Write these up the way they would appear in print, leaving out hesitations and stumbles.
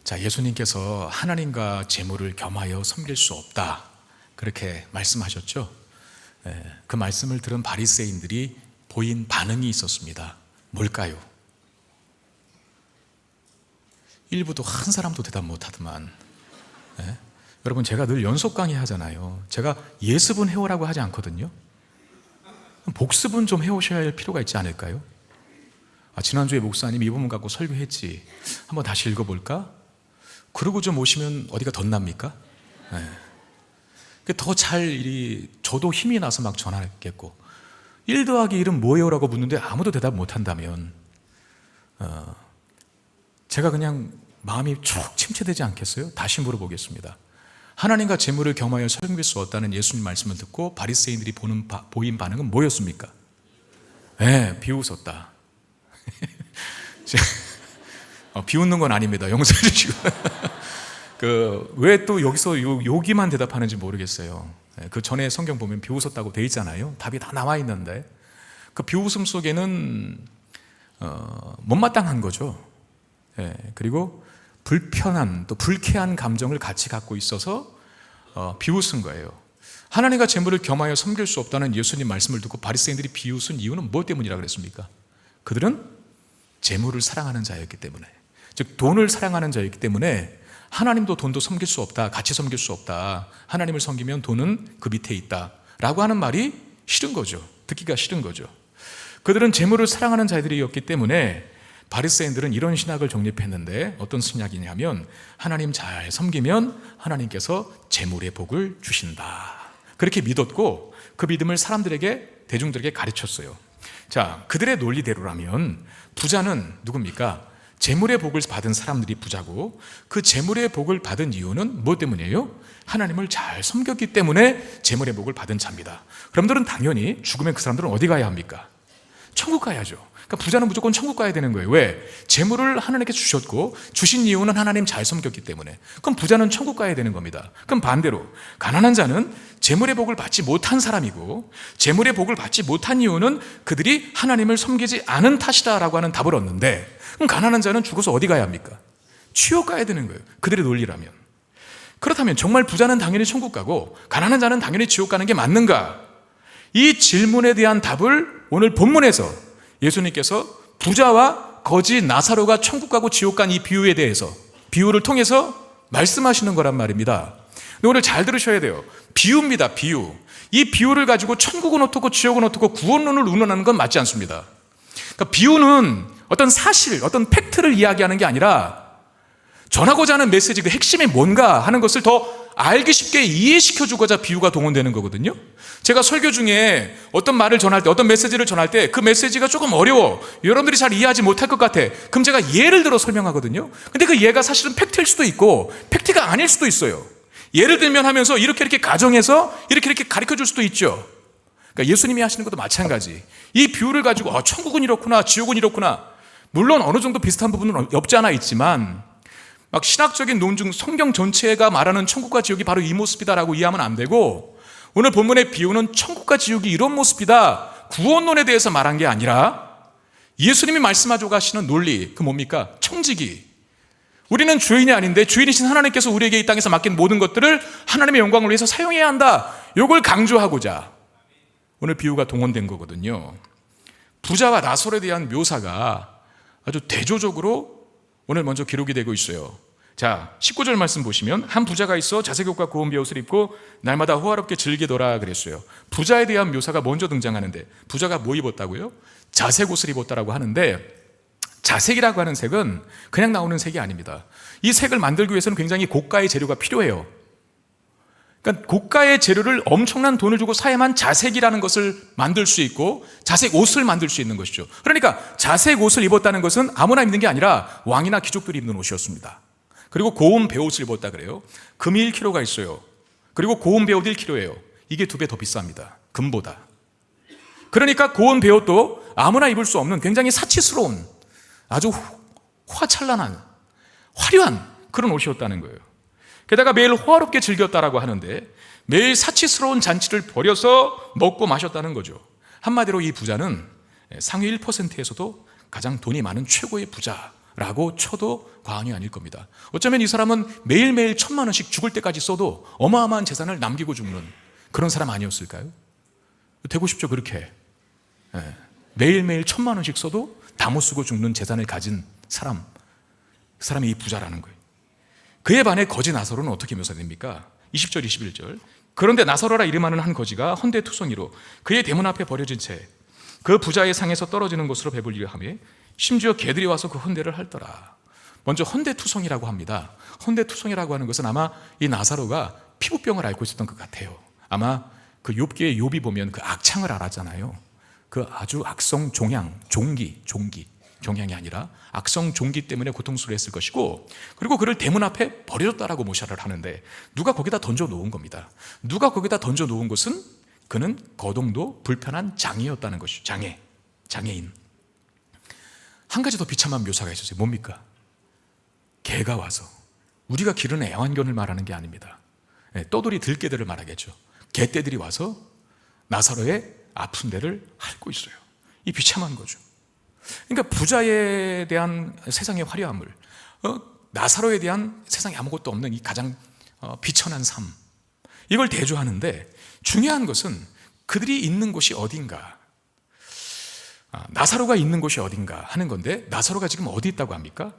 자, 예수님께서 하나님과 재물을 겸하여 섬길 수 없다, 그렇게 말씀하셨죠. 그 말씀을 들은 바리새인들이 보인 반응이 있었습니다. 뭘까요? 일부도 한 사람도 대답 못하더만. 여러분, 제가 늘 연속 강의 하잖아요. 제가 예습은 해오라고 하지 않거든요. 복습은 좀 해오셔야 할 필요가 있지 않을까요? 지난주에 목사님이 이 부분 갖고 설교했지, 한번 다시 읽어볼까? 그러고 좀 오시면 어디가 덧납니까? 더 잘 저도 힘이 나서 막 전하겠고, 1 더하기 1은 뭐예요? 라고 묻는데 아무도 대답 못한다면 제가 그냥 마음이 쭉 침체되지 않겠어요? 다시 물어보겠습니다. 하나님과 재물을 겸하여 섬길 수 없다는 예수님 말씀을 듣고 바리새인들이 보인 반응은 뭐였습니까? 비웃었다. 비웃는 건 아닙니다. 용서해 주시고. 왜 또 여기서 여기만 대답하는지 모르겠어요. 그 전에 성경 보면 비웃었다고 돼 있잖아요. 답이 다 나와 있는데 그 비웃음 속에는 못마땅한 거죠. 그리고 불편한, 또 불쾌한 감정을 같이 갖고 있어서 비웃은 거예요. 하나님과 재물을 겸하여 섬길 수 없다는 예수님 말씀을 듣고 바리새인들이 비웃은 이유는 무엇 때문이라 그랬습니까? 그들은 재물을 사랑하는 자였기 때문에, 즉 돈을 사랑하는 자였기 때문에 하나님도 돈도 섬길 수 없다, 같이 섬길 수 없다, 하나님을 섬기면 돈은 그 밑에 있다 라고 하는 말이 싫은 거죠. 듣기가 싫은 거죠. 그들은 재물을 사랑하는 자들이었기 때문에 바리새인들은 이런 신학을 정립했는데, 어떤 신학이냐면 하나님 잘 섬기면 하나님께서 재물의 복을 주신다, 그렇게 믿었고 그 믿음을 대중들에게 가르쳤어요. 자, 그들의 논리대로라면 부자는 누굽니까? 재물의 복을 받은 사람들이 부자고, 그 재물의 복을 받은 이유는 무엇 때문이에요? 하나님을 잘 섬겼기 때문에 재물의 복을 받은 자입니다. 그럼들은 당연히 죽으면 그 사람들은 어디 가야 합니까? 천국 가야죠. 그러니까 부자는 무조건 천국 가야 되는 거예요. 왜? 재물을 하나님께 주셨고, 주신 이유는 하나님 잘 섬겼기 때문에. 그럼 부자는 천국 가야 되는 겁니다. 그럼 반대로 가난한 자는 재물의 복을 받지 못한 사람이고, 재물의 복을 받지 못한 이유는 그들이 하나님을 섬기지 않은 탓이다라고 하는 답을 얻는데, 그럼 가난한 자는 죽어서 어디 가야 합니까? 지옥 가야 되는 거예요. 그들의 논리라면. 그렇다면 정말 부자는 당연히 천국 가고 가난한 자는 당연히 지옥 가는 게 맞는가? 이 질문에 대한 답을 오늘 본문에서 예수님께서 부자와 거지 나사로가 천국 가고 지옥 간 이 비유를 통해서 말씀하시는 거란 말입니다. 근데 오늘 잘 들으셔야 돼요. 비유입니다. 비유. 이 비유를 가지고 천국은 어떻고 지옥은 어떻고 구원론을 운운하는 건 맞지 않습니다. 그러니까 비유는 어떤 사실, 어떤 팩트를 이야기하는 게 아니라 전하고자 하는 메시지, 그 핵심이 뭔가 하는 것을 더 알기 쉽게 이해시켜 주고자 비유가 동원되는 거거든요. 제가 설교 중에 어떤 말을 전할 때, 어떤 메시지를 전할 때 그 메시지가 조금 어려워, 여러분들이 잘 이해하지 못할 것 같아, 그럼 제가 예를 들어 설명하거든요. 근데 그 예가 사실은 팩트일 수도 있고 팩트가 아닐 수도 있어요. 예를 들면 하면서 이렇게 가정해서 이렇게 가르쳐 줄 수도 있죠. 그러니까 예수님이 하시는 것도 마찬가지. 이 비유를 가지고 천국은 이렇구나, 지옥은 이렇구나, 물론 어느 정도 비슷한 부분은 없지 않아 있지만 막 신학적인 논증, 성경 전체가 말하는 천국과 지옥이 바로 이 모습이다라고 이해하면 안 되고, 오늘 본문의 비유는 천국과 지옥이 이런 모습이다, 구원론에 대해서 말한 게 아니라 예수님이 말씀하고 가시는 논리, 그 뭡니까? 청지기. 우리는 주인이 아닌데 주인이신 하나님께서 우리에게 이 땅에서 맡긴 모든 것들을 하나님의 영광을 위해서 사용해야 한다, 이걸 강조하고자 오늘 비유가 동원된 거거든요. 부자와 나솔에 대한 묘사가 아주 대조적으로 오늘 먼저 기록이 되고 있어요. 자, 19절 말씀 보시면, 한 부자가 있어 자색 옷과 고운 베옷을 입고 날마다 호화롭게 즐기더라 그랬어요. 부자에 대한 묘사가 먼저 등장하는데, 부자가 뭐 입었다고요? 자색 옷을 입었다라고 하는데, 자색이라고 하는 색은 그냥 나오는 색이 아닙니다. 이 색을 만들기 위해서는 굉장히 고가의 재료가 필요해요. 그러니까 고가의 재료를 엄청난 돈을 주고 사야만 자색이라는 것을 만들 수 있고 자색 옷을 만들 수 있는 것이죠. 그러니까 자색 옷을 입었다는 것은 아무나 입는 게 아니라 왕이나 귀족들이 입는 옷이었습니다. 그리고 고운 베옷을 입었다 그래요. 금이 1kg가 있어요. 그리고 고운 베옷 1kg예요. 이게 2배 더 비쌉니다, 금보다. 그러니까 고운 베옷도 아무나 입을 수 없는 굉장히 사치스러운, 아주 화찬란한, 화려한 그런 옷이었다는 거예요. 게다가 매일 호화롭게 즐겼다라고 하는데, 매일 사치스러운 잔치를 벌여서 먹고 마셨다는 거죠. 한마디로 이 부자는 상위 1%에서도 가장 돈이 많은 최고의 부자 라고 쳐도 과언이 아닐 겁니다. 어쩌면 이 사람은 매일매일 1,000만 원씩 죽을 때까지 써도 어마어마한 재산을 남기고 죽는 그런 사람 아니었을까요? 되고 싶죠, 그렇게. 매일매일 1,000만 원씩 써도 다 못 쓰고 죽는 재산을 가진 사람, 그 사람이 이 부자라는 거예요. 그에 반해 거지 나사로는 어떻게 묘사됩니까? 20절 21절. 그런데 나사로라 이름하는 한 거지가 헌데투성이로 그의 대문 앞에 버려진 채 그 부자의 상에서 떨어지는 곳으로 배불리려 하며 심지어 개들이 와서 그 헌데를 핥더라. 먼저 헌데투성이라고 합니다. 헌데투성이라고 하는 것은 아마 이 나사로가 피부병을 앓고 있었던 것 같아요. 아마 그 욥기의 욥이 보면 그 악창을 알았잖아요. 그 아주 악성 종양, 종양이 아니라 악성 종기 때문에 고통스러워 했을 것이고, 그리고 그를 대문 앞에 버려졌다라고 모샤를 하는데 누가 거기다 던져 놓은 겁니다. 누가 거기다 던져 놓은 것은 그는 거동도 불편한 장애였다는 것이죠. 장애인. 한 가지 더 비참한 묘사가 있었어요. 뭡니까? 개가 와서, 우리가 기르는 애완견을 말하는 게 아닙니다. 떠돌이 들개들을 말하겠죠. 개떼들이 와서 나사로의 아픈 데를 핥고 있어요. 이 비참한 거죠. 그러니까 부자에 대한 세상의 화려함을, 나사로에 대한 세상에 아무것도 없는 이 가장 비천한 삶, 이걸 대조하는데 중요한 것은 그들이 있는 곳이 어딘가, 나사로가 있는 곳이 어딘가 하는 건데, 나사로가 지금 어디 있다고 합니까?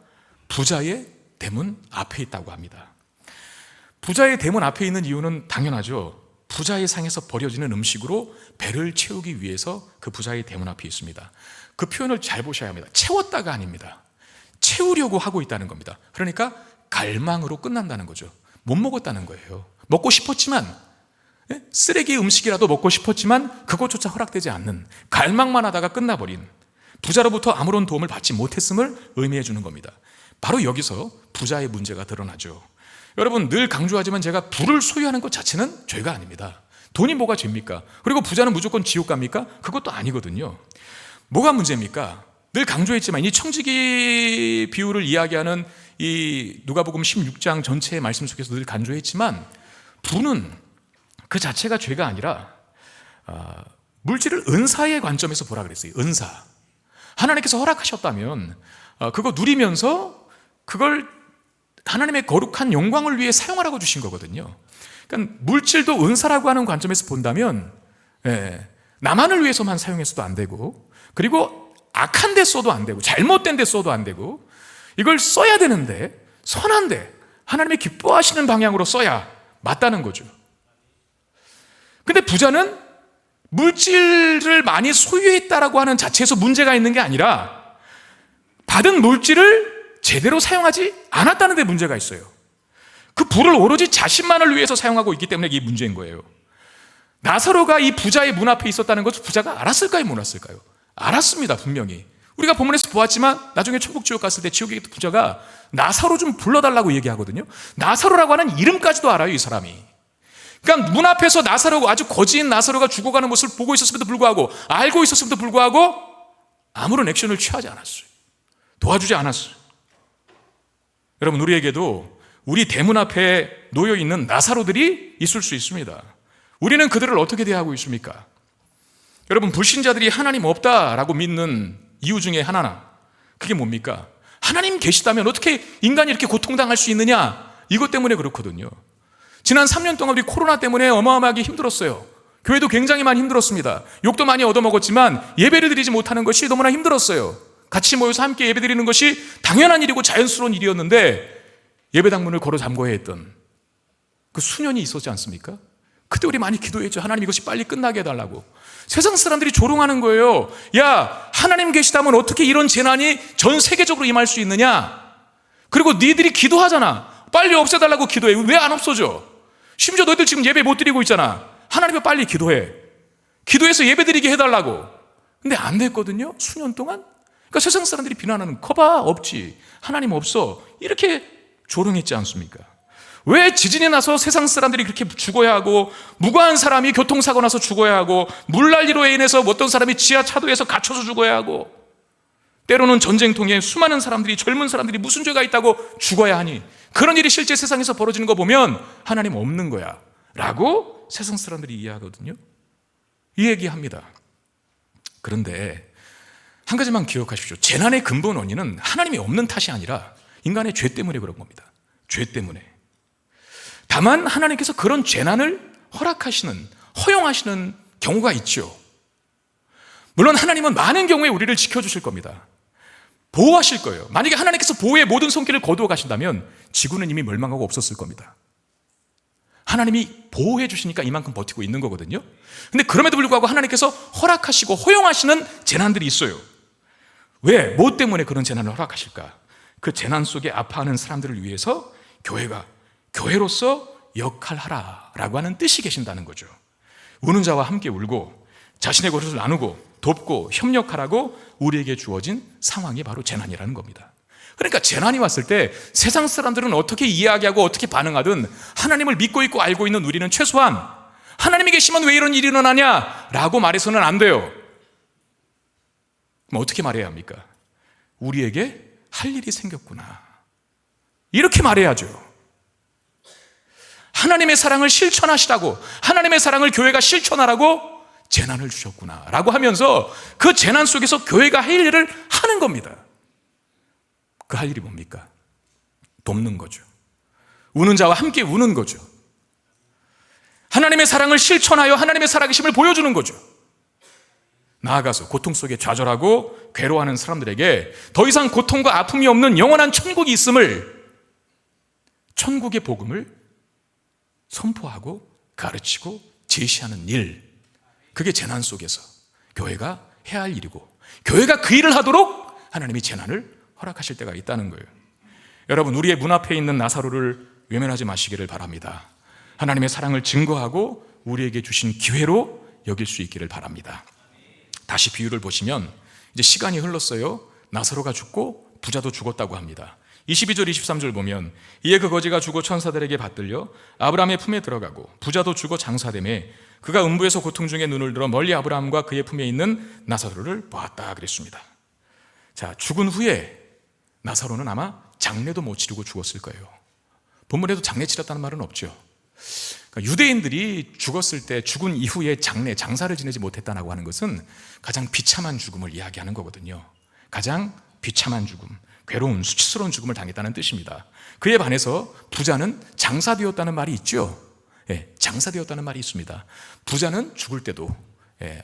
부자의 대문 앞에 있다고 합니다. 부자의 대문 앞에 있는 이유는 당연하죠. 부자의 상에서 버려지는 음식으로 배를 채우기 위해서 그 부자의 대문 앞에 있습니다. 그 표현을 잘 보셔야 합니다. 채웠다가 아닙니다. 채우려고 하고 있다는 겁니다. 그러니까 갈망으로 끝난다는 거죠. 못 먹었다는 거예요. 먹고 싶었지만, 쓰레기 음식이라도 먹고 싶었지만 그것조차 허락되지 않는, 갈망만 하다가 끝나버린, 부자로부터 아무런 도움을 받지 못했음을 의미해 주는 겁니다. 바로 여기서 부자의 문제가 드러나죠. 여러분, 늘 강조하지만 제가 부를 소유하는 것 자체는 죄가 아닙니다. 돈이 뭐가 죄입니까? 그리고 부자는 무조건 지옥 갑니까? 그것도 아니거든요. 뭐가 문제입니까? 늘 강조했지만 이 청지기 비유를 이야기하는 이 누가복음 16장 전체의 말씀 속에서 늘 강조했지만, 부는 그 자체가 죄가 아니라 물질을 은사의 관점에서 보라 그랬어요. 은사. 하나님께서 허락하셨다면 그거 누리면서 그걸 하나님의 거룩한 영광을 위해 사용하라고 주신 거거든요. 그러니까 물질도 은사라고 하는 관점에서 본다면 나만을 위해서만 사용해서도 안 되고, 그리고 악한 데 써도 안 되고, 잘못된 데 써도 안 되고, 이걸 써야 되는데 선한데 하나님이 기뻐하시는 방향으로 써야 맞다는 거죠. 근데 부자는 물질을 많이 소유했다라고 하는 자체에서 문제가 있는 게 아니라 받은 물질을 제대로 사용하지 않았다는 데 문제가 있어요. 그 부를 오로지 자신만을 위해서 사용하고 있기 때문에 이게 문제인 거예요. 나사로가 이 부자의 문 앞에 있었다는 것을 부자가 알았을까요? 몰랐을까요? 알았습니다, 분명히. 우리가 본문에서 보았지만 나중에 천국 지옥 갔을 때 지옥에 있던 부자가 나사로 좀 불러달라고 얘기하거든요. 나사로라고 하는 이름까지도 알아요, 이 사람이. 그러니까 문 앞에서 나사로가, 아주 거지인 나사로가 죽어가는 모습을 보고 있었음에도 불구하고, 알고 있었음에도 불구하고 아무런 액션을 취하지 않았어요. 도와주지 않았어요. 여러분, 우리에게도 우리 대문 앞에 놓여있는 나사로들이 있을 수 있습니다. 우리는 그들을 어떻게 대하고 있습니까? 여러분, 불신자들이 하나님 없다라고 믿는 이유 중에 하나나, 그게 뭡니까? 하나님 계시다면 어떻게 인간이 이렇게 고통당할 수 있느냐, 이것 때문에 그렇거든요. 지난 3년 동안 우리 코로나 때문에 어마어마하게 힘들었어요. 교회도 굉장히 많이 힘들었습니다. 욕도 많이 얻어먹었지만 예배를 드리지 못하는 것이 너무나 힘들었어요. 같이 모여서 함께 예배 드리는 것이 당연한 일이고 자연스러운 일이었는데, 예배당 문을 걸어 잠궈야 했던 그 수년이 있었지 않습니까? 그때 우리 많이 기도했죠. 하나님, 이것이 빨리 끝나게 해달라고. 세상 사람들이 조롱하는 거예요. 야, 하나님 계시다면 어떻게 이런 재난이 전 세계적으로 임할 수 있느냐? 그리고 니들이 기도하잖아. 빨리 없애달라고 기도해. 왜 안 없어져? 심지어 너희들 지금 예배 못 드리고 있잖아. 하나님이 빨리 기도해. 기도해서 예배 드리게 해달라고. 근데 안 됐거든요, 수년 동안. 그러니까 세상 사람들이 비난하는, 거봐, 없지, 하나님 없어, 이렇게 조롱했지 않습니까? 왜 지진이 나서 세상 사람들이 그렇게 죽어야 하고, 무고한 사람이 교통사고 나서 죽어야 하고, 물난리로 인해서 어떤 사람이 지하차도에서 갇혀서 죽어야 하고, 때로는 전쟁통에 수많은 사람들이, 젊은 사람들이 무슨 죄가 있다고 죽어야 하니, 그런 일이 실제 세상에서 벌어지는 거 보면 하나님 없는 거야 라고 세상 사람들이 이해하거든요. 이 얘기합니다. 그런데 한 가지만 기억하십시오. 재난의 근본 원인은 하나님이 없는 탓이 아니라 인간의 죄 때문에 그런 겁니다. 죄 때문에. 다만 하나님께서 그런 재난을 허용하시는 경우가 있죠. 물론 하나님은 많은 경우에 우리를 지켜주실 겁니다. 보호하실 거예요. 만약에 하나님께서 보호의 모든 손길을 거두어 가신다면 지구는 이미 멸망하고 없었을 겁니다. 하나님이 보호해 주시니까 이만큼 버티고 있는 거거든요. 근데 그럼에도 불구하고 하나님께서 허락하시고 허용하시는 재난들이 있어요. 왜? 뭐 때문에 그런 재난을 허락하실까? 그 재난 속에 아파하는 사람들을 위해서 교회가 교회로서 역할하라라고 하는 뜻이 계신다는 거죠. 우는 자와 함께 울고 자신의 것을 나누고 돕고 협력하라고 우리에게 주어진 상황이 바로 재난이라는 겁니다. 그러니까 재난이 왔을 때 세상 사람들은 어떻게 이야기하고 어떻게 반응하든 하나님을 믿고 있고 알고 있는 우리는 최소한 하나님이 계시면 왜 이런 일이 일어나냐 라고 말해서는 안 돼요. 그럼 어떻게 말해야 합니까? 우리에게 할 일이 생겼구나, 이렇게 말해야죠. 하나님의 사랑을 실천하시라고, 하나님의 사랑을 교회가 실천하라고 재난을 주셨구나 라고 하면서 그 재난 속에서 교회가 할 일을 하는 겁니다. 그 할 일이 뭡니까? 돕는 거죠. 우는 자와 함께 우는 거죠. 하나님의 사랑을 실천하여 하나님의 살아계심을 보여주는 거죠. 나아가서 고통 속에 좌절하고 괴로워하는 사람들에게 더 이상 고통과 아픔이 없는 영원한 천국이 있음을, 천국의 복음을 선포하고 가르치고 제시하는 일, 그게 재난 속에서 교회가 해야 할 일이고, 교회가 그 일을 하도록 하나님이 재난을 허락하실 때가 있다는 거예요. 여러분, 우리의 문 앞에 있는 나사로를 외면하지 마시기를 바랍니다. 하나님의 사랑을 증거하고 우리에게 주신 기회로 여길 수 있기를 바랍니다. 다시 비유를 보시면 이제 시간이 흘렀어요. 나사로가 죽고 부자도 죽었다고 합니다. 22절 23절 보면 이에 그 거지가 죽어 천사들에게 받들려 아브라함의 품에 들어가고 부자도 죽어 장사되매 그가 음부에서 고통 중에 눈을 들어 멀리 아브라함과 그의 품에 있는 나사로를 보았다 그랬습니다. 자, 죽은 후에 나사로는 아마 장례도 못 치르고 죽었을 거예요. 본문에도 장례 치렀다는 말은 없죠. 그러니까 유대인들이 죽었을 때 죽은 이후에 장사를 지내지 못했다고 하는 것은 가장 비참한 죽음을 이야기하는 거거든요. 가장 비참한 죽음, 괴로운 수치스러운 죽음을 당했다는 뜻입니다. 그에 반해서 부자는 장사되었다는 말이 있죠. 장사되었다는 말이 있습니다. 부자는 죽을 때도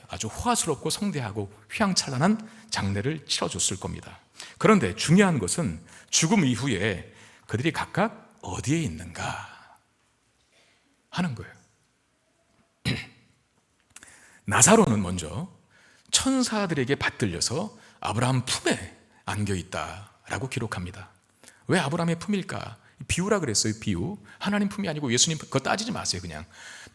아주 호화스럽고 성대하고 휘황찬란한 장례를 치러줬을 겁니다. 그런데 중요한 것은 죽음 이후에 그들이 각각 어디에 있는가 하는 거예요. 나사로는 먼저 천사들에게 받들려서 아브라함 품에 안겨있다라고 기록합니다. 왜 아브라함의 품일까? 비유라 그랬어요. 비유. 하나님 품이 아니고 예수님 그거 따지지 마세요. 그냥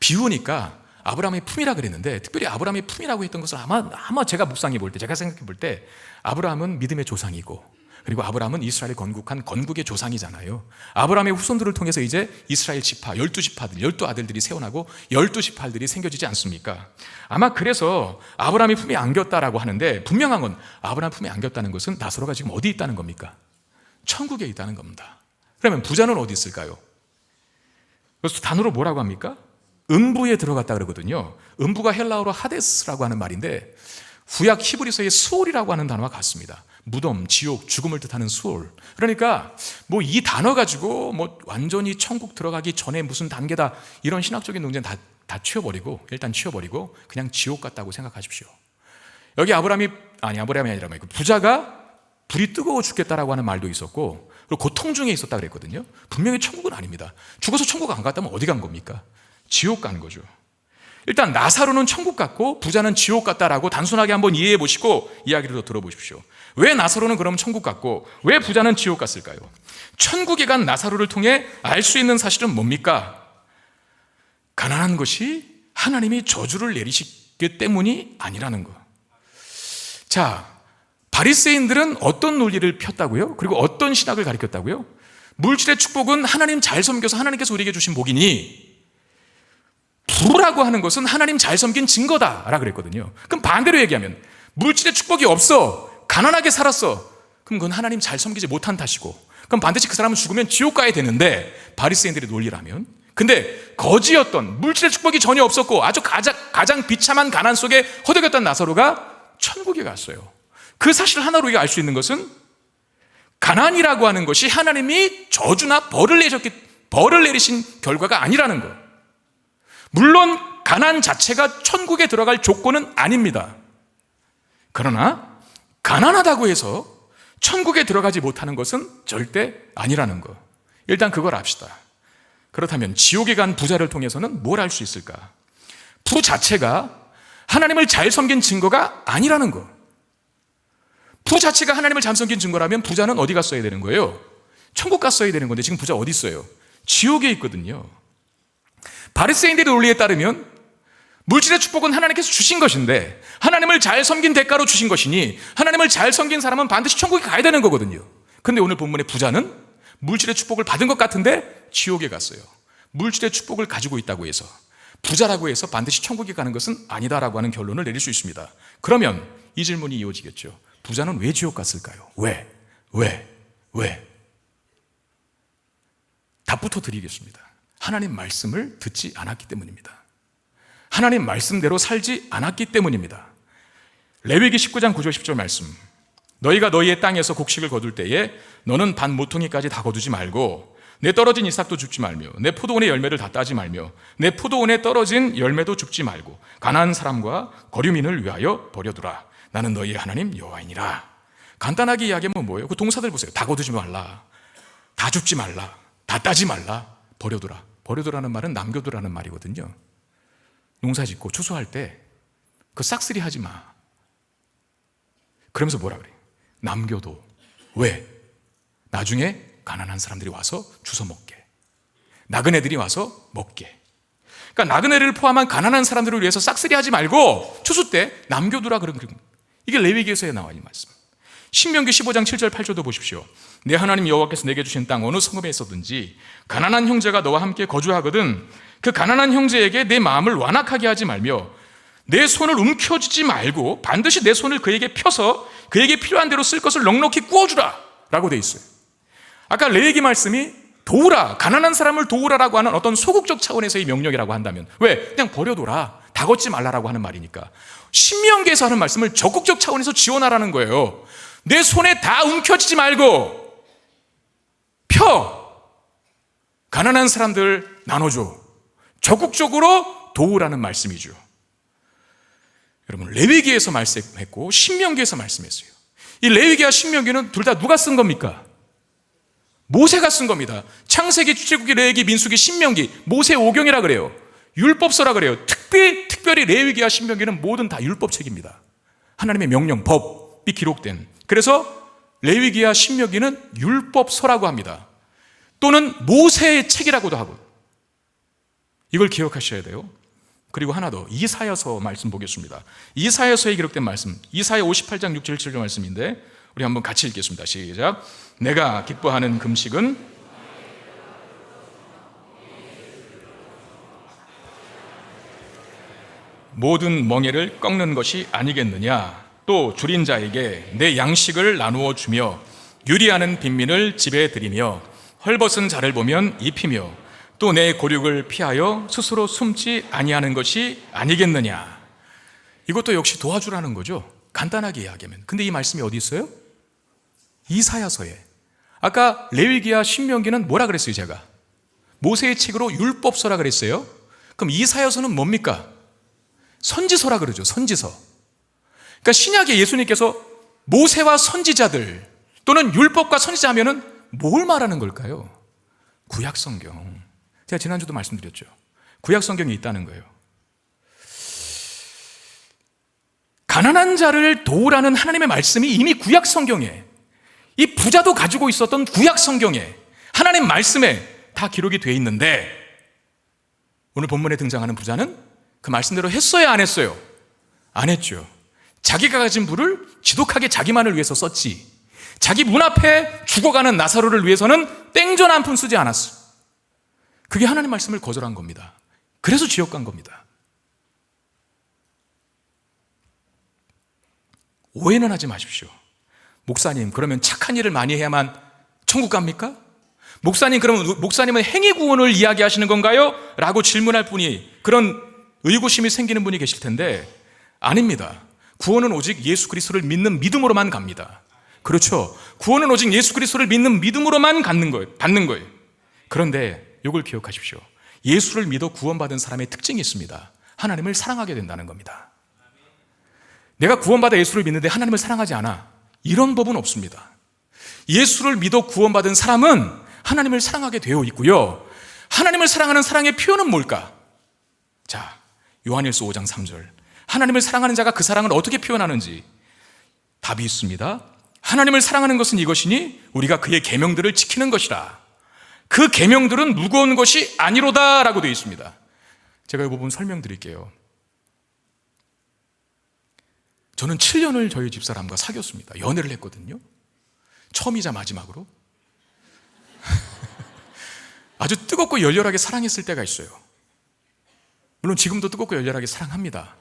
비유니까 아브라함의 품이라 그랬는데, 특별히 아브라함의 품이라고 했던 것은 아마 제가 묵상해 볼 때, 제가 생각해 볼 때 아브라함은 믿음의 조상이고, 그리고 아브라함은 이스라엘 건국한 건국의 조상이잖아요. 아브라함의 후손들을 통해서 이제 이스라엘 지파 12지파들, 12아들들이 세어나고 12지파들이 생겨지지 않습니까? 아마 그래서 아브라함의 품에 안겼다라고 하는데, 분명한 건 아브라함 품에 안겼다는 것은 나사로가 지금 어디 있다는 겁니까? 천국에 있다는 겁니다. 그러면 부자는 어디 있을까요? 그래서 단어로 뭐라고 합니까? 음부에 들어갔다 그러거든요. 음부가 헬라어로 하데스라고 하는 말인데 구약 히브리서의 수올이라고 하는 단어와 같습니다. 무덤, 지옥, 죽음을 뜻하는 수올. 그러니까 뭐 이 단어 가지고 뭐 완전히 천국 들어가기 전에 무슨 단계다 이런 신학적인 논쟁 다 치워버리고, 일단 치워버리고 그냥 지옥 같다고 생각하십시오. 여기 아브라함이 아니라 말고 부자가 불이 뜨거워 죽겠다라고 하는 말도 있었고, 그리고 고통 중에 있었다 그랬거든요. 분명히 천국은 아닙니다. 죽어서 천국 안 갔다면 어디 간 겁니까? 지옥 가는 거죠. 일단 나사로는 천국 갔고 부자는 지옥 갔다라고 단순하게 한번 이해해 보시고 이야기를 더 들어보십시오. 왜 나사로는 그럼 천국 갔고 왜 부자는 지옥 갔을까요? 천국에 간 나사로를 통해 알 수 있는 사실은 뭡니까? 가난한 것이 하나님이 저주를 내리시기 때문이 아니라는 거. 자, 바리새인들은 어떤 논리를 폈다고요? 그리고 어떤 신학을 가르쳤다고요? 물질의 축복은 하나님 잘 섬겨서 하나님께서 우리에게 주신 복이니 부라고 하는 것은 하나님 잘 섬긴 증거다라고 그랬거든요. 그럼 반대로 얘기하면 물질의 축복이 없어, 가난하게 살았어, 그럼 그건 하나님 잘 섬기지 못한 탓이고, 그럼 반드시 그 사람은 죽으면 지옥 가야 되는데, 바리새인들의 논리라면. 근데 거지였던, 물질의 축복이 전혀 없었고 아주 가장 비참한 가난 속에 허덕였던 나사로가 천국에 갔어요. 그 사실 하나로 우리가 알 수 있는 것은 가난이라고 하는 것이 하나님이 저주나 벌을 내리신 결과가 아니라는 것. 물론 가난 자체가 천국에 들어갈 조건은 아닙니다. 그러나 가난하다고 해서 천국에 들어가지 못하는 것은 절대 아니라는 것. 일단 그걸 압시다. 그렇다면 지옥에 간 부자를 통해서는 뭘 알 수 있을까? 부 자체가 하나님을 잘 섬긴 증거가 아니라는 것. 부 자체가 하나님을 잘 섬긴 증거라면 부자는 어디 갔어야 되는 거예요? 천국 갔어야 되는 건데 지금 부자 어디 있어요? 지옥에 있거든요. 바리새인들의 논리에 따르면 물질의 축복은 하나님께서 주신 것인데 하나님을 잘 섬긴 대가로 주신 것이니 하나님을 잘 섬긴 사람은 반드시 천국에 가야 되는 거거든요. 그런데 오늘 본문의 부자는 물질의 축복을 받은 것 같은데 지옥에 갔어요. 물질의 축복을 가지고 있다고 해서 부자라고 해서 반드시 천국에 가는 것은 아니다라고 하는 결론을 내릴 수 있습니다. 그러면 이 질문이 이어지겠죠. 부자는 왜 지옥 갔을까요? 왜? 답부터 드리겠습니다. 하나님 말씀을 듣지 않았기 때문입니다. 하나님 말씀대로 살지 않았기 때문입니다. 레위기 19장 9절 10절 말씀. 너희가 너희의 땅에서 곡식을 거둘 때에 너는 반 모퉁이까지 다 거두지 말고 내 떨어진 이삭도 줍지 말며 내 포도원의 열매를 다 따지 말며 내 포도원에 떨어진 열매도 줍지 말고 가난한 사람과 거류민을 위하여 버려두라. 나는 너희의 하나님 여호와이니라. 간단하게 이야기하면 뭐예요? 그 동사들 보세요. 다 거두지 말라, 다 줍지 말라, 다 따지 말라, 버려두라. 버려두라는 말은 남겨두라는 말이거든요. 농사 짓고 추수할 때 그 싹쓸이 하지 마. 그러면서 뭐라 그래요? 남겨둬. 왜? 나중에 가난한 사람들이 와서 주워 먹게. 나그네들이 와서 먹게. 그러니까 나그네를 포함한 가난한 사람들을 위해서 싹쓸이 하지 말고 추수 때 남겨두라 그런 겁니다. 이게 레위기에서에 나와 있는 말씀. 신명기 15장 7절 8절도 보십시오. 내 하나님 여호와께서 내게 주신 땅 어느 성읍에 있었든지 가난한 형제가 너와 함께 거주하거든 그 가난한 형제에게 내 마음을 완악하게 하지 말며 내 손을 움켜쥐지 말고 반드시 내 손을 그에게 펴서 그에게 필요한 대로 쓸 것을 넉넉히 구워주라 라고 돼 있어요. 아까 레위기 말씀이 도우라, 가난한 사람을 도우라라고 하는 어떤 소극적 차원에서의 명령이라고 한다면 왜? 그냥 버려둬라, 다 걷지 말라라고 하는 말이니까 신명기에서 하는 말씀을 적극적 차원에서 지원하라는 거예요. 내 손에 다 움켜쥐지 말고 펴, 가난한 사람들 나눠줘, 적극적으로 도우라는 말씀이죠. 여러분 레위기에서 말씀했고 신명기에서 말씀했어요. 이 레위기와 신명기는 둘 다 누가 쓴 겁니까? 모세가 쓴 겁니다. 창세기, 출애굽기, 레위기, 민수기, 신명기, 모세 오경이라 그래요. 율법서라 그래요. 특별히 레위기와 신명기는 모든 다 율법책입니다. 하나님의 명령, 법이 기록된. 그래서 레위기와 신명기는 율법서라고 합니다. 또는 모세의 책이라고도 하고. 이걸 기억하셔야 돼요. 그리고 하나 더, 이사야서 말씀 보겠습니다. 이사야서에 기록된 말씀, 이사야 58장 6절 7절 말씀인데 우리 한번 같이 읽겠습니다. 시작. 내가 기뻐하는 금식은 모든 멍에를 꺾는 것이 아니겠느냐. 또 줄인 자에게 내 양식을 나누어 주며 유리하는 빈민을 집에 들이며 헐벗은 자를 보면 입히며 또 내 고륙을 피하여 스스로 숨지 아니하는 것이 아니겠느냐. 이것도 역시 도와주라는 거죠. 간단하게 이야기하면. 근데 이 말씀이 어디 있어요? 이사야서에. 아까 레위기와 신명기는 뭐라 그랬어요? 제가 모세의 책으로 율법서라 그랬어요. 그럼 이사야서는 뭡니까? 선지서라 그러죠. 선지서. 그러니까 신약에 예수님께서 모세와 선지자들 또는 율법과 선지자 하면은 뭘 말하는 걸까요? 구약성경. 제가 지난주도 말씀드렸죠. 구약성경이 있다는 거예요. 가난한 자를 도우라는 하나님의 말씀이 이미 구약성경에, 이 부자도 가지고 있었던 구약성경에, 하나님 말씀에 다 기록이 되어 있는데 오늘 본문에 등장하는 부자는 그 말씀대로 했어요, 안 했어요? 안 했죠. 자기가 가진 부를 지독하게 자기만을 위해서 썼지, 자기 문 앞에 죽어가는 나사로를 위해서는 땡전 한 푼 쓰지 않았어. 그게 하나님 말씀을 거절한 겁니다. 그래서 지옥 간 겁니다. 오해는 하지 마십시오. 목사님, 그러면 착한 일을 많이 해야만 천국 갑니까? 목사님, 그러면 목사님은 행위 구원을 이야기하시는 건가요? 라고 질문할 분이, 그런 의구심이 생기는 분이 계실 텐데 아닙니다. 구원은 오직 예수 그리스도를 믿는 믿음으로만 갑니다. 그렇죠. 구원은 오직 예수 그리스도를 믿는 믿음으로만 받는 거예요. 그런데 이걸 기억하십시오. 예수를 믿어 구원받은 사람의 특징이 있습니다. 하나님을 사랑하게 된다는 겁니다. 내가 구원받아 예수를 믿는데 하나님을 사랑하지 않아, 이런 법은 없습니다. 예수를 믿어 구원받은 사람은 하나님을 사랑하게 되어 있고요. 하나님을 사랑하는 사랑의 표현은 뭘까? 자, 요한일서 5장 3절. 하나님을 사랑하는 자가 그 사랑을 어떻게 표현하는지 답이 있습니다. 하나님을 사랑하는 것은 이것이니 우리가 그의 계명들을 지키는 것이라. 그 계명들은 무거운 것이 아니로다 라고 되어 있습니다. 제가 이 부분 설명드릴게요. 저는 7년을 저희 집사람과 사귀었습니다. 연애를 했거든요. 처음이자 마지막으로. 아주 뜨겁고 열렬하게 사랑했을 때가 있어요. 물론 지금도 뜨겁고 열렬하게 사랑합니다.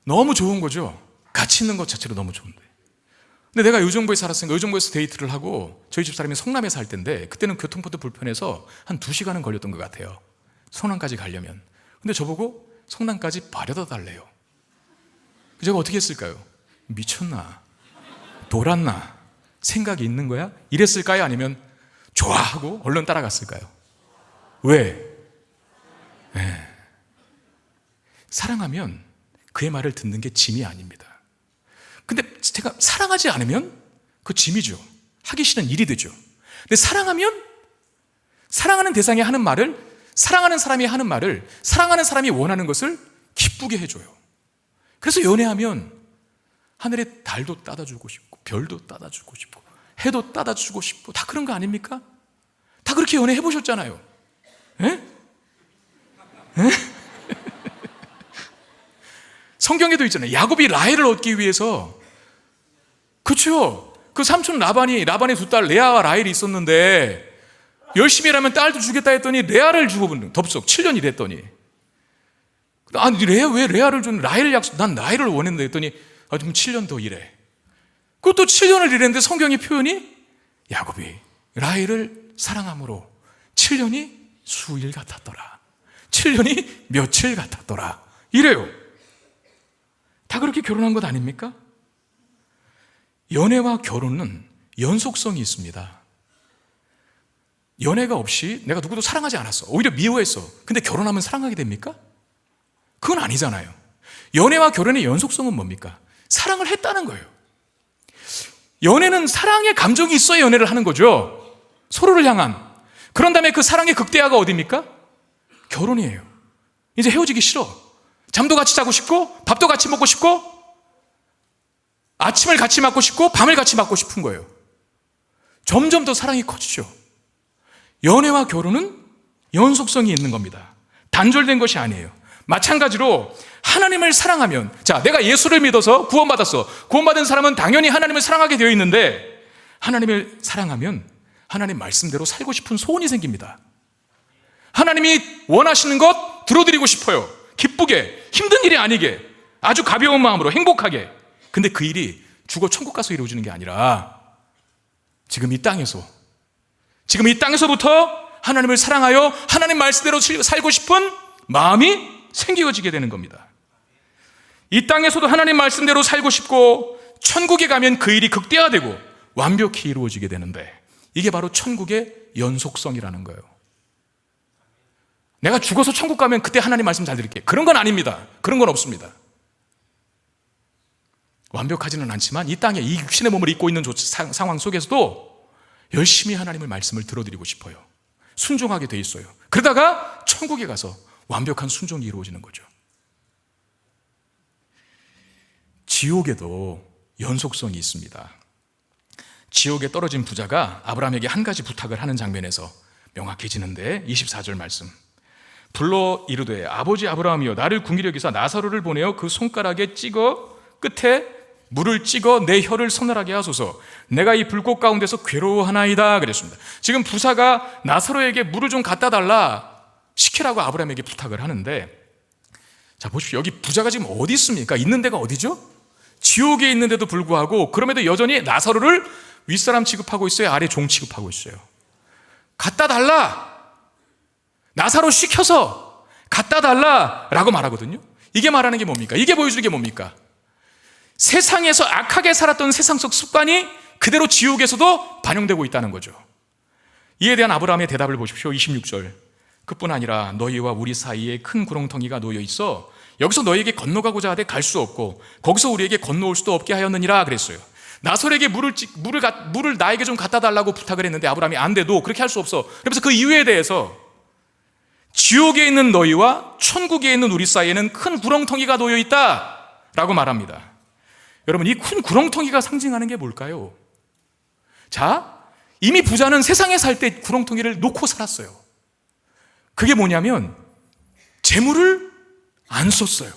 너무 좋은 거죠. 같이 있는 것 자체로 너무 좋은데. 근데 내가 의정부에 살았으니까 의정부에서 데이트를 하고 저희 집사람이 성남에 살 때인데 그때는 교통편도 불편해서 한 2시간은 걸렸던 것 같아요. 성남까지 가려면. 근데 저보고 성남까지 바래다 달래요. 제가 어떻게 했을까요? 미쳤나? 돌았나? 생각이 있는 거야? 이랬을까요? 아니면 좋아하고 얼른 따라갔을까요? 왜? 네. 사랑하면 그의 말을 듣는 게 짐이 아닙니다. 근데 제가 사랑하지 않으면 그 짐이죠. 하기 싫은 일이 되죠. 근데 사랑하면 사랑하는 대상이 하는 말을, 사랑하는 사람이 하는 말을, 사랑하는 사람이 원하는 것을 기쁘게 해줘요. 그래서 연애하면 하늘에 달도 따다 주고 싶고 별도 따다 주고 싶고 해도 따다 주고 싶고 다 그런 거 아닙니까? 다 그렇게 연애해 보셨잖아요. 에? 성경에도 있잖아요. 야곱이 라헬을 얻기 위해서, 그렇죠, 그 삼촌 라반의 두 딸 레아와 라헬이 있었는데 열심히 일하면 딸도 주겠다 했더니 레아를 주고 덥석 7년 일했더니, 아니 왜 레아를 준, 라헬 약속, 난 라헬을 원했는데 했더니 좀 7년 더 일해. 그것도 7년을 일했는데 성경의 표현이 야곱이 라헬을 사랑함으로 7년이 수일 같았더라, 7년이 며칠 같았더라, 이래요. 다 그렇게 결혼한 것 아닙니까? 연애와 결혼은 연속성이 있습니다. 연애가 없이 내가 누구도 사랑하지 않았어, 오히려 미워했어. 근데 결혼하면 사랑하게 됩니까? 그건 아니잖아요. 연애와 결혼의 연속성은 뭡니까? 사랑을 했다는 거예요. 연애는 사랑의 감정이 있어야 연애를 하는 거죠. 서로를 향한. 그런 다음에 그 사랑의 극대화가 어디입니까? 결혼이에요. 이제 헤어지기 싫어. 잠도 같이 자고 싶고 밥도 같이 먹고 싶고 아침을 같이 맞고 싶고 밤을 같이 맞고 싶은 거예요. 점점 더 사랑이 커지죠. 연애와 결혼은 연속성이 있는 겁니다. 단절된 것이 아니에요. 마찬가지로 하나님을 사랑하면, 자, 내가 예수를 믿어서 구원받았어. 구원받은 사람은 당연히 하나님을 사랑하게 되어 있는데 하나님을 사랑하면 하나님 말씀대로 살고 싶은 소원이 생깁니다. 하나님이 원하시는 것 들어드리고 싶어요. 기쁘게, 힘든 일이 아니게, 아주 가벼운 마음으로 행복하게. 근데 그 일이 죽어 천국 가서 이루어지는 게 아니라 지금 이 땅에서부터 하나님을 사랑하여 하나님 말씀대로 살고 싶은 마음이 생겨지게 되는 겁니다. 이 땅에서도 하나님 말씀대로 살고 싶고 천국에 가면 그 일이 극대화되고 완벽히 이루어지게 되는데, 이게 바로 천국의 연속성이라는 거예요. 내가 죽어서 천국 가면 그때 하나님 말씀 잘 드릴게, 그런 건 아닙니다. 그런 건 없습니다. 완벽하지는 않지만 이 땅에 이 육신의 몸을 입고 있는 상황 속에서도 열심히 하나님의 말씀을 들어드리고 싶어요. 순종하게 돼 있어요. 그러다가 천국에 가서 완벽한 순종이 이루어지는 거죠. 지옥에도 연속성이 있습니다. 지옥에 떨어진 부자가 아브라함에게 한 가지 부탁을 하는 장면에서 명확해지는데, 24절 말씀. 불러 이르되 아버지 아브라함이여, 나를 궁히려 여기사 나사로를 보내어 그 손가락에 찍어 끝에 물을 찍어 내 혀를 서늘하게 하소서. 내가 이 불꽃 가운데서 괴로워하나이다 그랬습니다. 지금 부사가 나사로에게 물을 좀 갖다 달라 시키라고 아브라함에게 부탁을 하는데, 자 보십시오. 여기 부자가 지금 어디 있습니까? 있는 데가 어디죠? 지옥에 있는데도 불구하고 그럼에도 여전히 나사로를 윗사람 취급하고 있어요? 아래 종 취급하고 있어요? 갖다 달라, 나사로 시켜서 갖다 달라 라고 말하거든요. 이게 말하는 게 뭡니까? 이게 보여주는 게 뭡니까? 세상에서 악하게 살았던 세상 속 습관이 그대로 지옥에서도 반영되고 있다는 거죠. 이에 대한 아브라함의 대답을 보십시오. 26절. 그뿐 아니라 너희와 우리 사이에 큰 구렁텅이가 놓여 있어 여기서 너희에게 건너가고자 하되 갈 수 없고 거기서 우리에게 건너올 수도 없게 하였느니라 그랬어요. 나솔에게 물을 나에게 좀 갖다 달라고 부탁을 했는데 아브라함이 안 돼도 그렇게 할 수 없어. 그래서 그 이유에 대해서 지옥에 있는 너희와 천국에 있는 우리 사이에는 큰 구렁텅이가 놓여 있다라고 말합니다. 여러분, 이 큰 구렁텅이가 상징하는 게 뭘까요? 자, 이미 부자는 세상에 살 때 구렁텅이를 놓고 살았어요. 그게 뭐냐면 재물을 안 썼어요.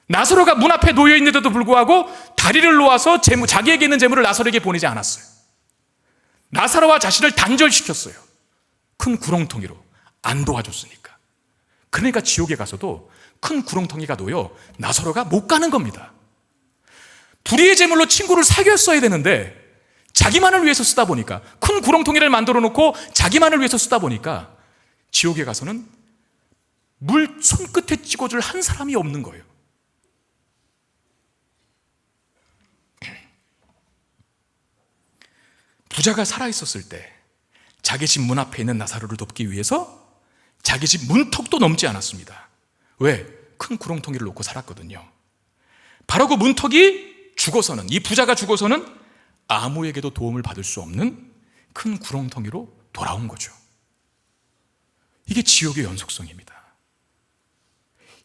나사로가 문 앞에 놓여 있는데도 불구하고 다리를 놓아서 자기에게 있는 재물을 나사로에게 보내지 않았어요. 나사로와 자신을 단절시켰어요. 큰 구렁텅이로 안 도와줬으니까. 그러니까 지옥에 가서도 큰 구렁텅이가 놓여 나사로가 못 가는 겁니다. 불의의 제물로 친구를 사귀었어야 되는데 자기만을 위해서 쓰다 보니까, 큰 구렁텅이를 만들어 놓고 자기만을 위해서 쓰다 보니까 지옥에 가서는 물 손끝에 찍어줄 한 사람이 없는 거예요. 부자가 살아있었을 때 자기 집 문 앞에 있는 나사로를 돕기 위해서 자기 집 문턱도 넘지 않았습니다. 왜? 큰 구렁텅이를 놓고 살았거든요. 바로 그 문턱이 죽어서는, 이 부자가 죽어서는 아무에게도 도움을 받을 수 없는 큰 구렁텅이로 돌아온 거죠. 이게 지옥의 연속성입니다.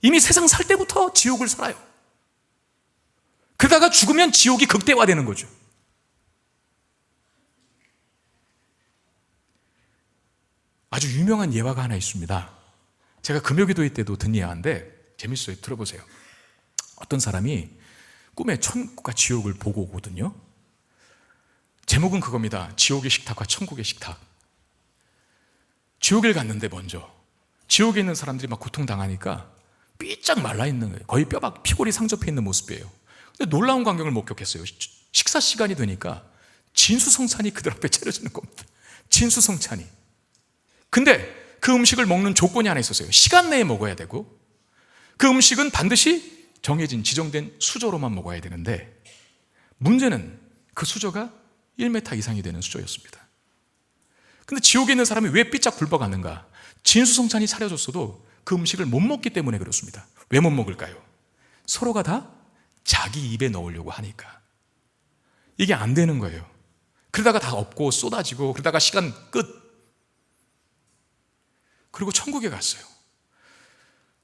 이미 세상 살 때부터 지옥을 살아요. 그러다가 죽으면 지옥이 극대화되는 거죠. 아주 유명한 예화가 하나 있습니다. 제가 금요기도회 때도 듣는 예화인데 재밌어요. 들어보세요. 어떤 사람이 꿈에 천국과 지옥을 보고 오거든요. 제목은 그겁니다. 지옥의 식탁과 천국의 식탁. 지옥을 갔는데 먼저 지옥에 있는 사람들이 막 고통당하니까 삐짝 말라있는 거예요. 거의 뼈박 피골이 상접해 있는 모습이에요. 근데 놀라운 광경을 목격했어요. 식사 시간이 되니까 진수성찬이 그들 앞에 차려지는 겁니다. 진수성찬이. 근데 그 음식을 먹는 조건이 하나 있었어요. 시간 내에 먹어야 되고, 그 음식은 반드시 정해진 지정된 수저로만 먹어야 되는데, 문제는 그 수저가 1m 이상이 되는 수저였습니다. 근데 지옥에 있는 사람이 왜 삐짝 굴러가는가? 진수성찬이 차려졌어도 그 음식을 못 먹기 때문에 그렇습니다. 왜 못 먹을까요? 서로가 다 자기 입에 넣으려고 하니까. 이게 안 되는 거예요. 그러다가 다 없고 쏟아지고, 그러다가 시간 끝. 그리고 천국에 갔어요.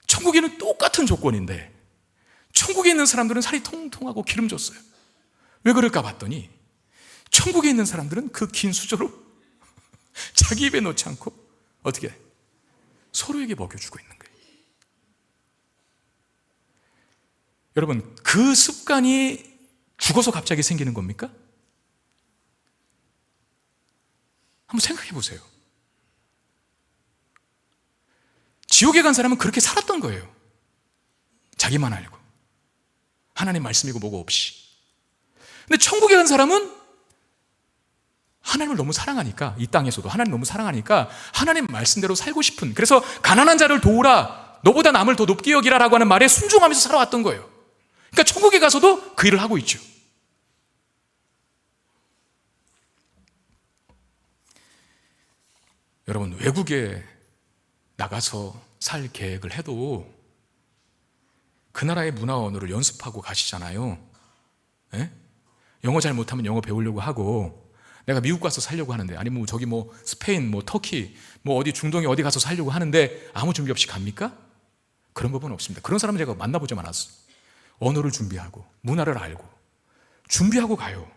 천국에는 똑같은 조건인데 천국에 있는 사람들은 살이 통통하고 기름졌어요. 왜 그럴까 봤더니 천국에 있는 사람들은 그 긴 수저로 자기 입에 넣지 않고 어떻게 서로에게 먹여주고 있는 거예요. 여러분, 그 습관이 죽어서 갑자기 생기는 겁니까? 한번 생각해 보세요. 지옥에 간 사람은 그렇게 살았던 거예요. 자기만 알고 하나님 말씀이고 뭐고 없이. 근데 천국에 간 사람은 하나님을 너무 사랑하니까, 이 땅에서도 하나님 너무 사랑하니까 하나님 말씀대로 살고 싶은, 그래서 가난한 자를 도우라, 너보다 남을 더 높게 여기라 라고 하는 말에 순종하면서 살아왔던 거예요. 그러니까 천국에 가서도 그 일을 하고 있죠. 여러분, 외국에 나가서 살 계획을 해도 그 나라의 문화와 언어를 연습하고 가시잖아요. 네? 영어 잘 못하면 영어 배우려고 하고, 내가 미국 가서 살려고 하는데, 아니면 뭐 저기 뭐 스페인, 뭐 터키, 뭐 어디 중동에 어디 가서 살려고 하는데 아무 준비 없이 갑니까? 그런 법은 없습니다. 그런 사람은 제가 만나보지 않았어요. 언어를 준비하고 문화를 알고 준비하고 가요.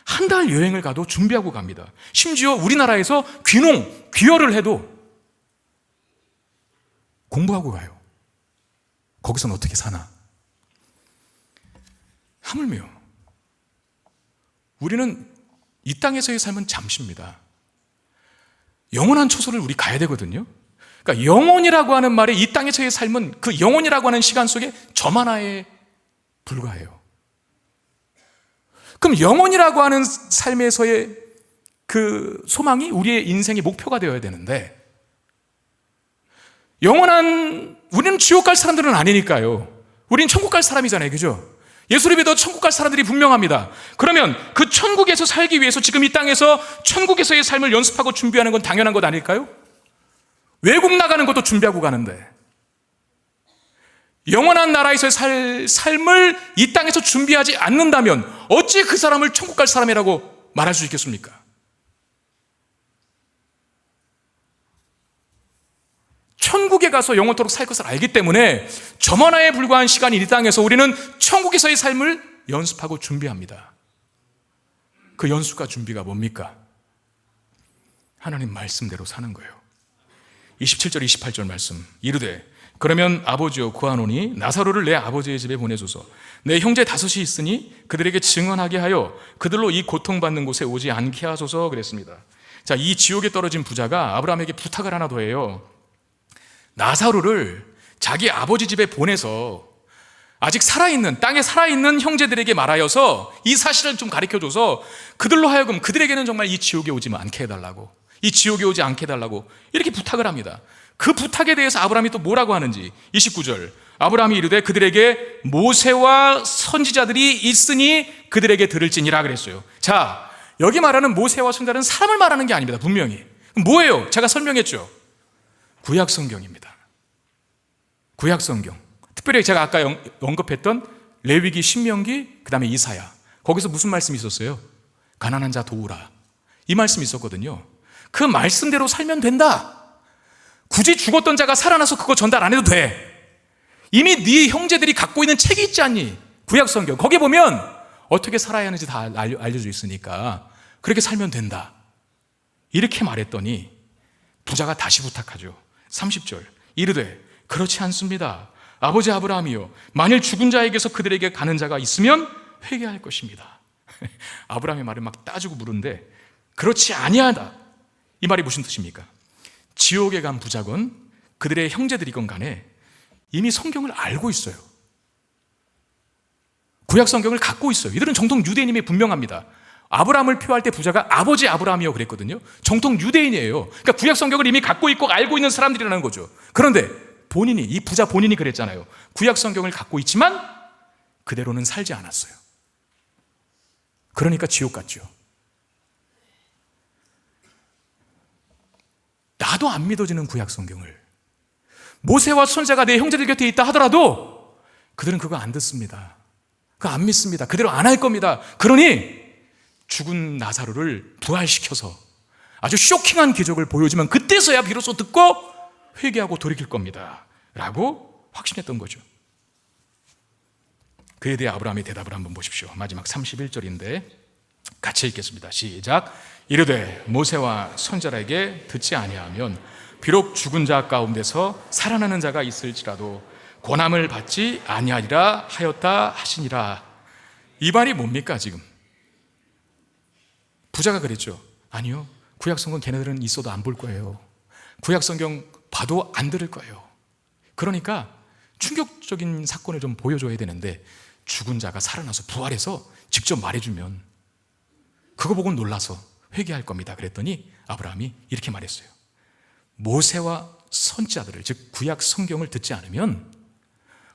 한 달 여행을 가도 준비하고 갑니다. 심지어 우리나라에서 귀혈을 해도 공부하고 가요. 거기서는 어떻게 사나? 하물며 우리는 이 땅에서의 삶은 잠시입니다. 영원한 초소를 우리 가야 되거든요. 그러니까 영원이라고 하는 말에 이 땅에서의 삶은 그 영원이라고 하는 시간 속에 점 하나에 불과해요. 그럼 영원이라고 하는 삶에서의 그 소망이 우리의 인생의 목표가 되어야 되는데, 우리는 지옥 갈 사람들은 아니니까요. 우린 천국 갈 사람이잖아요. 그죠? 예수를 믿어 천국 갈 사람들이 분명합니다. 그러면 그 천국에서 살기 위해서 지금 이 땅에서 천국에서의 삶을 연습하고 준비하는 건 당연한 것 아닐까요? 외국 나가는 것도 준비하고 가는데 영원한 나라에서의 삶을 이 땅에서 준비하지 않는다면 어찌 그 사람을 천국 갈 사람이라고 말할 수 있겠습니까? 천국에 가서 영원토록 살 것을 알기 때문에 저만 하에 불과한 시간이 이 땅에서 우리는 천국에서의 삶을 연습하고 준비합니다. 그 연습과 준비가 뭡니까? 하나님 말씀대로 사는 거예요. 27절 28절 말씀 이르되 그러면 아버지여 구하노니 나사로를 내 아버지의 집에 보내소서. 내 형제 5이 있으니 그들에게 증언하게 하여 그들로 이 고통받는 곳에 오지 않게 하소서 그랬습니다. 자, 이 지옥에 떨어진 부자가 아브라함에게 부탁을 하나 더 해요. 나사로를 자기 아버지 집에 보내서 아직 살아있는, 땅에 살아있는 형제들에게 말하여서 이 사실을 좀 가르쳐줘서 그들로 하여금 그들에게는 정말 이 지옥에 오지 않게 해달라고, 이 지옥에 오지 않게 해달라고 이렇게 부탁을 합니다. 그 부탁에 대해서 아브라함이 또 뭐라고 하는지 29절 아브라함이 이르되 그들에게 모세와 선지자들이 있으니 그들에게 들을지니라 그랬어요. 자, 여기 말하는 모세와 선지자는 사람을 말하는 게 아닙니다. 분명히 뭐예요? 제가 설명했죠. 구약성경입니다. 구약성경. 특별히 제가 아까 언급했던 레위기, 신명기, 그 다음에 이사야. 거기서 무슨 말씀이 있었어요? 가난한 자 도우라. 이 말씀이 있었거든요. 그 말씀대로 살면 된다. 굳이 죽었던 자가 살아나서 그거 전달 안 해도 돼. 이미 네 형제들이 갖고 있는 책이 있지 않니? 구약성경. 거기 보면 어떻게 살아야 하는지 다 알려져 있으니까 그렇게 살면 된다. 이렇게 말했더니 부자가 다시 부탁하죠. 30절 이르되 그렇지 않습니다. 아버지 아브라함이요 만일 죽은 자에게서 그들에게 가는 자가 있으면 회개할 것입니다. 아브라함의 말을 막 따지고 물은데 그렇지 아니하다. 이 말이 무슨 뜻입니까? 지옥에 간 부자건 그들의 형제들이건 간에 이미 성경을 알고 있어요. 구약 성경을 갖고 있어요. 이들은 정통 유대인임이 분명합니다. 아브라함을 표할 때 부자가 아버지 아브라함이요 그랬거든요. 정통 유대인이에요. 그러니까 구약 성경을 이미 갖고 있고 알고 있는 사람들이라는 거죠. 그런데 이 부자 본인이 그랬잖아요. 구약 성경을 갖고 있지만 그대로는 살지 않았어요. 그러니까 지옥 갔죠. 나도 안 믿어지는 구약 성경을 모세와 선지자가 내 형제들 곁에 있다 하더라도 그들은 그거 안 듣습니다. 그거 안 믿습니다. 그대로 안 할 겁니다. 그러니 죽은 나사로를 부활시켜서 아주 쇼킹한 기적을 보여주면 그때서야 비로소 듣고 회개하고 돌이킬 겁니다 라고 확신했던 거죠. 그에 대해 아브라함의 대답을 한번 보십시오. 마지막 31절인데 같이 읽겠습니다. 시작. 이르되 모세와 선지자에게 듣지 아니하면 비록 죽은 자 가운데서 살아나는 자가 있을지라도 고난을 받지 아니하리라 하였다 하시니라. 이 말이 뭡니까 지금? 부자가 그랬죠. 아니요, 구약성경 걔네들은 있어도 안 볼 거예요. 구약성경 봐도 안 들을 거예요. 그러니까 충격적인 사건을 좀 보여줘야 되는데 죽은 자가 살아나서 부활해서 직접 말해주면 그거 보고 놀라서 회개할 겁니다. 그랬더니 아브라함이 이렇게 말했어요. 모세와 선지자들을, 즉 구약 성경을 듣지 않으면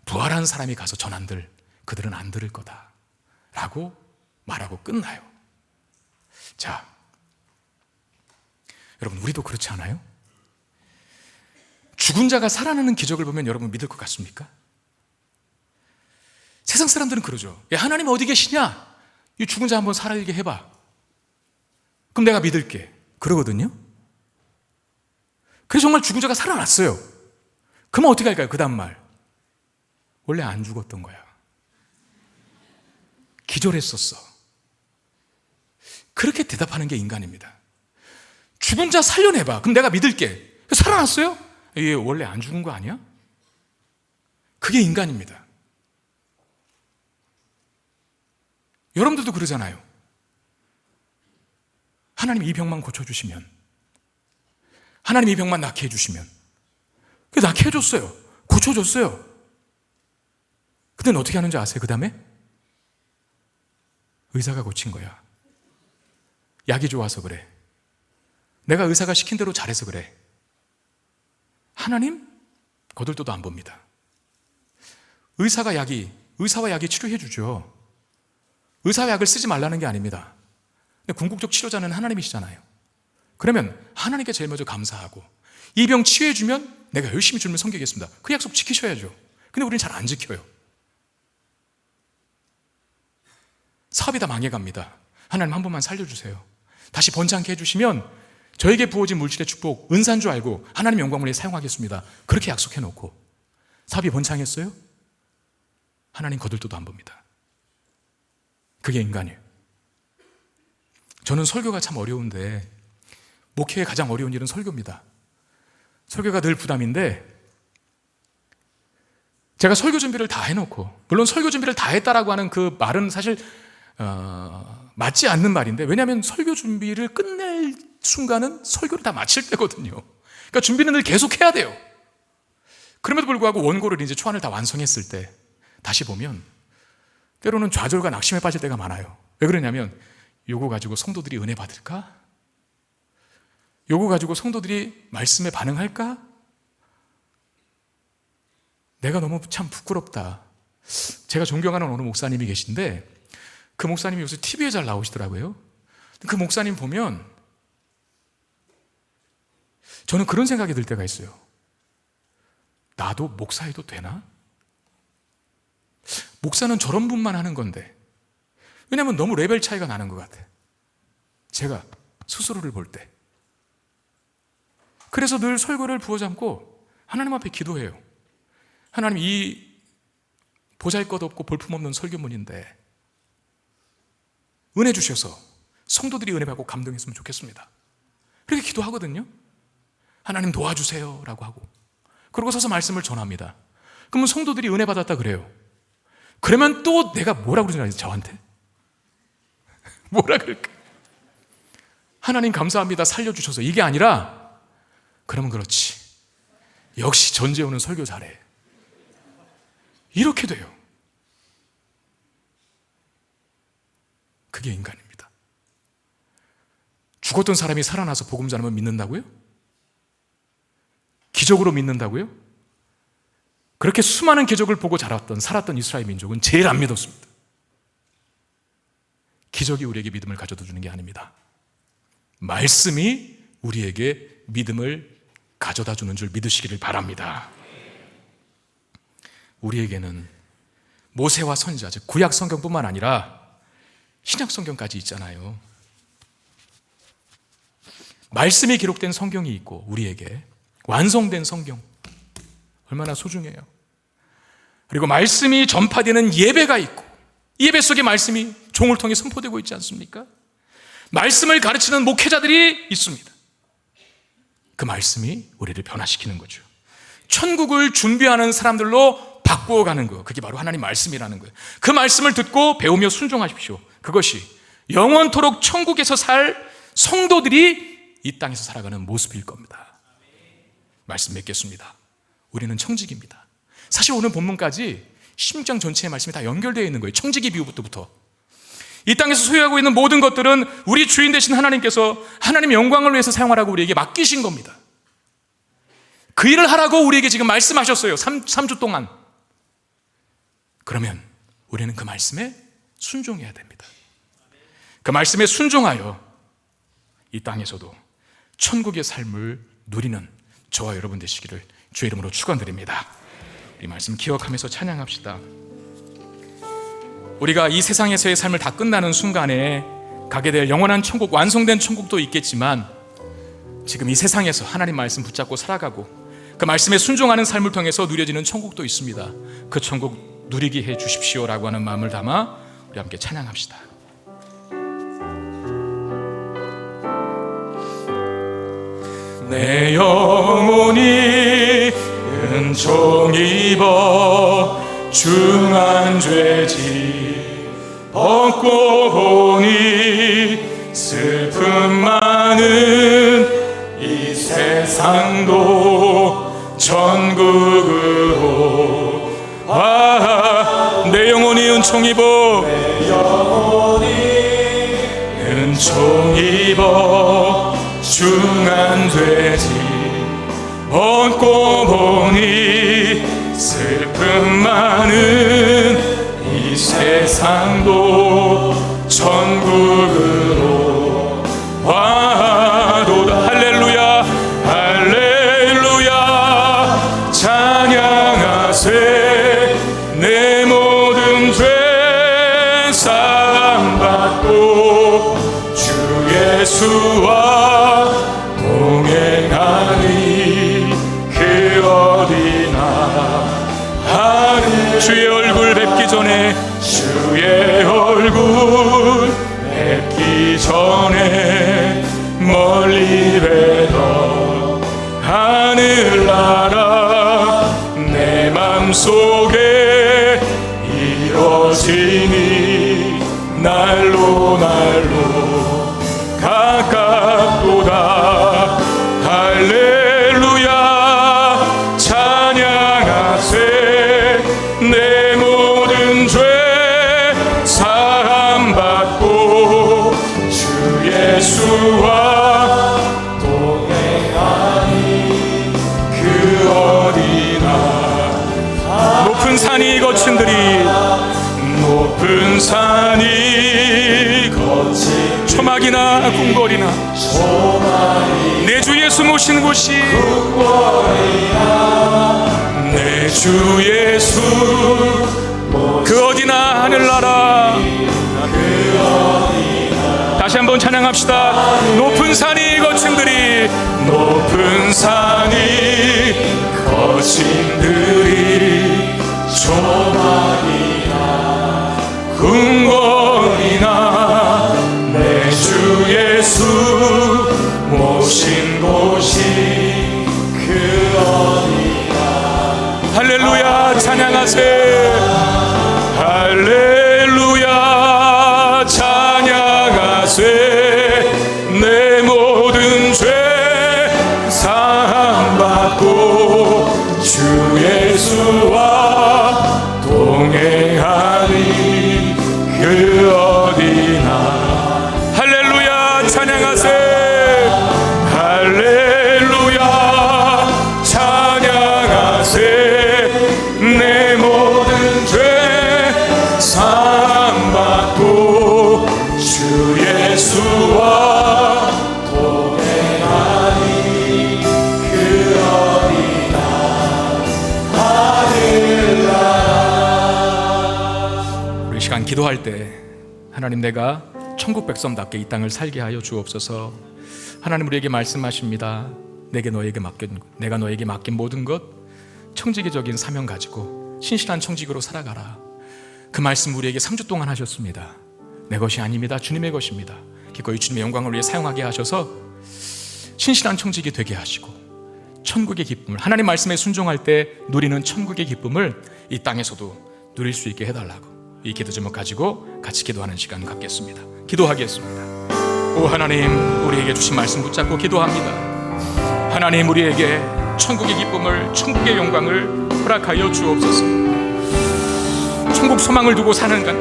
부활한 사람이 가서 전한들 그들은 안 들을 거다 라고 말하고 끝나요. 자, 여러분 우리도 그렇지 않아요? 죽은 자가 살아나는 기적을 보면 여러분 믿을 것 같습니까? 세상 사람들은 그러죠. 야, 하나님 어디 계시냐? 이 죽은 자 한번 살아있게 해봐. 그럼 내가 믿을게. 그러거든요. 그래서 정말 죽은 자가 살아났어요. 그러면 어떻게 할까요? 그 다음 말. 원래 안 죽었던 거야. 기절했었어. 그렇게 대답하는 게 인간입니다. 죽은 자 살려내봐. 그럼 내가 믿을게. 살아났어요? 얘 원래 안 죽은 거 아니야? 그게 인간입니다. 여러분들도 그러잖아요. 하나님 이 병만 고쳐주시면, 하나님 이 병만 낫게 해주시면, 그게 낫게 해줬어요. 고쳐줬어요. 근데 어떻게 하는지 아세요? 그 다음에? 의사가 고친 거야. 약이 좋아서 그래. 내가 의사가 시킨 대로 잘해서 그래. 하나님? 거들떠도 안 봅니다. 의사와 약이 치료해 주죠. 의사와 약을 쓰지 말라는 게 아닙니다. 근데 궁극적 치료자는 하나님이시잖아요. 그러면 하나님께 제일 먼저 감사하고 이 병 치유해 주면 내가 열심히 주님을 섬기겠습니다. 그 약속 지키셔야죠. 근데 우리는 잘 안 지켜요. 사업이 다 망해갑니다. 하나님 한 번만 살려주세요. 다시 번창케 해주시면 저에게 부어진 물질의 축복, 은사인 줄 알고 하나님 영광을 위해 사용하겠습니다. 그렇게 약속해놓고 사업이 번창했어요? 하나님 거들떠도 안 봅니다. 그게 인간이에요. 저는 설교가 참 어려운데 목회에 가장 어려운 일은 설교입니다. 설교가 늘 부담인데 제가 설교 준비를 다 해놓고, 물론 설교 준비를 다 했다라고 하는 그 말은 사실 맞지 않는 말인데, 왜냐하면 설교 준비를 끝낼 순간은 설교를 다 마칠 때거든요. 그러니까 준비는 늘 계속 해야 돼요. 그럼에도 불구하고 원고를 이제 초안을 다 완성했을 때 다시 보면 때로는 좌절과 낙심에 빠질 때가 많아요. 왜 그러냐면 요거 가지고 성도들이 은혜 받을까? 요거 가지고 성도들이 말씀에 반응할까? 내가 너무 참 부끄럽다. 제가 존경하는 어느 목사님이 계신데 그 목사님이 요새 TV에 잘 나오시더라고요. 그 목사님 보면 저는 그런 생각이 들 때가 있어요. 나도 목사해도 되나? 목사는 저런 분만 하는 건데, 왜냐하면 너무 레벨 차이가 나는 것 같아. 제가 스스로를 볼 때. 그래서 늘 설교를 부어잡고 하나님 앞에 기도해요. 하나님, 이 보잘것없고 볼품없는 설교문인데 은혜 주셔서 성도들이 은혜 받고 감동했으면 좋겠습니다. 그렇게 기도하거든요. 하나님 도와주세요 라고 하고, 그러고 서서 말씀을 전합니다. 그러면 성도들이 은혜 받았다 그래요. 그러면 또 내가 뭐라고 그러지, 저한테? 뭐라 그럴까? 하나님 감사합니다, 살려주셔서. 이게 아니라 그러면 그렇지, 역시 전재호는 설교 잘해, 이렇게 돼요. 그게 인간입니다. 죽었던 사람이 살아나서 복음 전하면 믿는다고요? 기적으로 믿는다고요? 그렇게 수많은 기적을 보고 살았던 이스라엘 민족은 제일 안 믿었습니다. 기적이 우리에게 믿음을 가져다 주는 게 아닙니다. 말씀이 우리에게 믿음을 가져다 주는 줄 믿으시기를 바랍니다. 우리에게는 모세와 선지자, 즉 구약 성경뿐만 아니라 신약 성경까지 있잖아요. 말씀이 기록된 성경이 있고 우리에게 완성된 성경, 얼마나 소중해요. 그리고 말씀이 전파되는 예배가 있고 예배 속에 말씀이 종을 통해 선포되고 있지 않습니까? 말씀을 가르치는 목회자들이 있습니다. 그 말씀이 우리를 변화시키는 거죠. 천국을 준비하는 사람들로 바꾸어가는 거, 그게 바로 하나님 말씀이라는 거예요. 그 말씀을 듣고 배우며 순종하십시오. 그것이 영원토록 천국에서 살 성도들이 이 땅에서 살아가는 모습일 겁니다. 말씀 맺겠습니다. 우리는 청지기입니다. 사실 오늘 본문까지 16장 전체의 말씀이 다 연결되어 있는 거예요. 청지기 비유부터. 이 땅에서 소유하고 있는 모든 것들은 우리 주인 되신 하나님께서 하나님의 영광을 위해서 사용하라고 우리에게 맡기신 겁니다. 그 일을 하라고 우리에게 지금 말씀하셨어요. 3주 동안. 그러면 우리는 그 말씀에 순종해야 됩니다. 그 말씀에 순종하여 이 땅에서도 천국의 삶을 누리는 저와 여러분 되시기를 주의 이름으로 축원드립니다. 이 말씀 기억하면서 찬양합시다. 우리가 이 세상에서의 삶을 다 끝나는 순간에 가게 될 영원한 천국, 완성된 천국도 있겠지만 지금 이 세상에서 하나님 말씀 붙잡고 살아가고 그 말씀에 순종하는 삶을 통해서 누려지는 천국도 있습니다. 그 천국 누리게 해 주십시오라고 하는 마음을 담아 우리 함께 찬양합시다. 내 영혼이 은총 입어 중한 죄지 벗고 보니 슬픔 많은 이 세상도 천국으로 내 영혼이 은총 입어 은총 입어 중한 죄지 벗고 보니 슬픔 많은 이 세상도 천국으로 와도다. 할렐루야 할렐루야 찬양하세. 내 모든 죄 사함받고 주 예수와 동행하니 그 어디나 하늘. 주의 얼굴 뵙기 전에, 주의 얼굴 뵙기 전에 멀리 뵈던 하늘나라 내 맘속에 이루어지니 날로 날로 가깝도다. 할렐루야 찬양하세. 내 모든 죄 사함받고 주 예수와 동행하니 그 어디나. 높은 산이 거친들이, 높은 산이 거친 초막이나 궁궐이나 내 주 예수 모신 곳이, 내 주 예수 그 어디나 하늘나라. 다시 한번 찬양합시다. 높은 산이 거친들이, 높은 산이 거친들이 초막이나 궁궐이나 내 주 예수 모신 곳이 그 어디나. 할렐루야 찬양하세. 할렐루야 찬양하세. 내 모든 죄 사함받고 주 예수와 동행하니 그 어디나. 할렐루야 찬양하세. 할렐루야 찬양하세. 내 모든 죄 사함받고 주 예수와 동행하니 그 어디나 하늘나라. 우리 시간 기도할 때, 하나님 내가 천국 백성답게 이 땅을 살게 하여 주옵소서. 하나님 우리에게 말씀하십니다. 내가 너에게 맡긴 모든 것, 청지기적인 사명 가지고 신실한 청직으로 살아가라. 그 말씀 우리에게 3주 동안 하셨습니다. 내 것이 아닙니다. 주님의 것입니다. 기꺼이 주님의 영광을 위해 사용하게 하셔서 신실한 청직이 되게 하시고 천국의 기쁨을, 하나님 말씀에 순종할 때 누리는 천국의 기쁨을 이 땅에서도 누릴 수 있게 해달라고, 이 기도 제목 가지고 같이 기도하는 시간 갖겠습니다. 기도하겠습니다. 오 하나님, 우리에게 주신 말씀 붙잡고 기도합니다. 하나님 우리에게 천국의 기쁨을, 천국의 영광을 허락하여 주옵소서. 천국 소망을 두고 사는 것,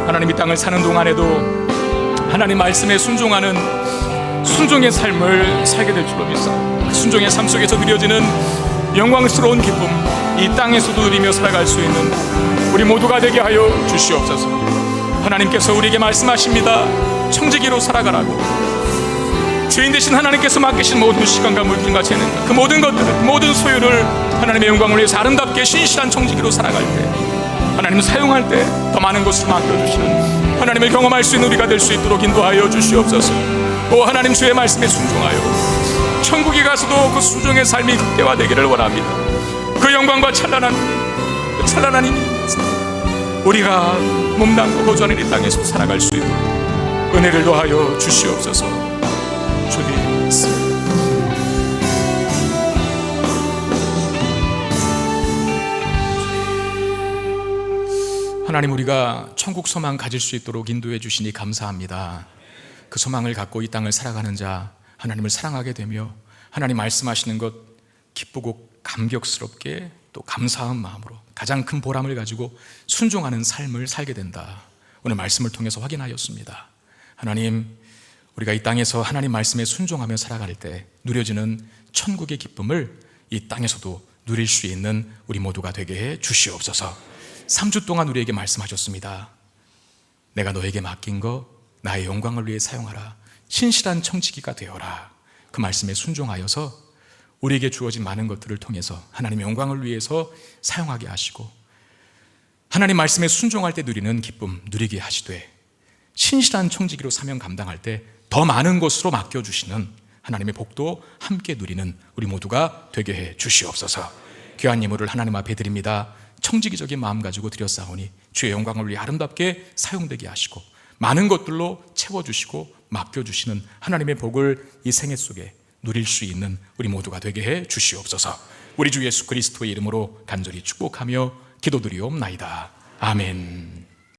하나님 이 땅을 사는 동안에도 하나님 말씀에 순종하는 순종의 삶을 살게 될 줄로 믿사옵니다. 그 순종의 삶 속에서 누려지는 영광스러운 기쁨, 이 땅에서도 누리며 살아갈 수 있는 우리 모두가 되게 하여 주시옵소서. 하나님께서 우리에게 말씀하십니다. 청지기로 살아가라고. 주인 되신 하나님께서 맡기신 모든 시간과 물질과 재능과 그 모든 것들을, 그 모든 소유를 하나님의 영광을 위해서 아름답게 신실한 청지기로 살아갈 때, 하나님 사용할 때 더 많은 것을 맡겨주시는 하나님을 경험할 수 있는 우리가 될 수 있도록 인도하여 주시옵소서. 오 하나님, 주의 말씀에 순종하여 천국에 가서도 그 순종의 삶이 극대화되기를 원합니다. 그 영광과 찬란한 힘이 우리가 몸담고 거주하는 이 땅에서 살아갈 수 있도록 은혜를 더하여 주시옵소서. 주님 하나님, 우리가 천국 소망 가질 수 있도록 인도해 주시니 감사합니다. 그 소망을 갖고 이 땅을 살아가는 자, 하나님을 사랑하게 되며 하나님 말씀하시는 것 기쁘고 감격스럽게 또 감사한 마음으로 가장 큰 보람을 가지고 순종하는 삶을 살게 된다. 오늘 말씀을 통해서 확인하였습니다. 하나님, 우리가 이 땅에서 하나님 말씀에 순종하며 살아갈 때 누려지는 천국의 기쁨을 이 땅에서도 누릴 수 있는 우리 모두가 되게 해 주시옵소서. 3주 동안 우리에게 말씀하셨습니다. 내가 너에게 맡긴 거 나의 영광을 위해 사용하라. 신실한 청지기가 되어라. 그 말씀에 순종하여서 우리에게 주어진 많은 것들을 통해서 하나님의 영광을 위해서 사용하게 하시고, 하나님 말씀에 순종할 때 누리는 기쁨 누리게 하시되, 신실한 청지기로 사명 감당할 때 더 많은 것으로 맡겨주시는 하나님의 복도 함께 누리는 우리 모두가 되게 해 주시옵소서. 귀한 예물을 하나님 앞에 드립니다. 청지기적인 마음 가지고 드렸사오니 주의 영광을 위해 아름답게 사용되게 하시고 많은 것들로 채워주시고 맡겨주시는 하나님의 복을 이 생애 속에 누릴 수 있는 우리 모두가 되게 해 주시옵소서. 우리 주 예수 그리스도의 이름으로 간절히 축복하며 기도드리옵나이다. 아멘.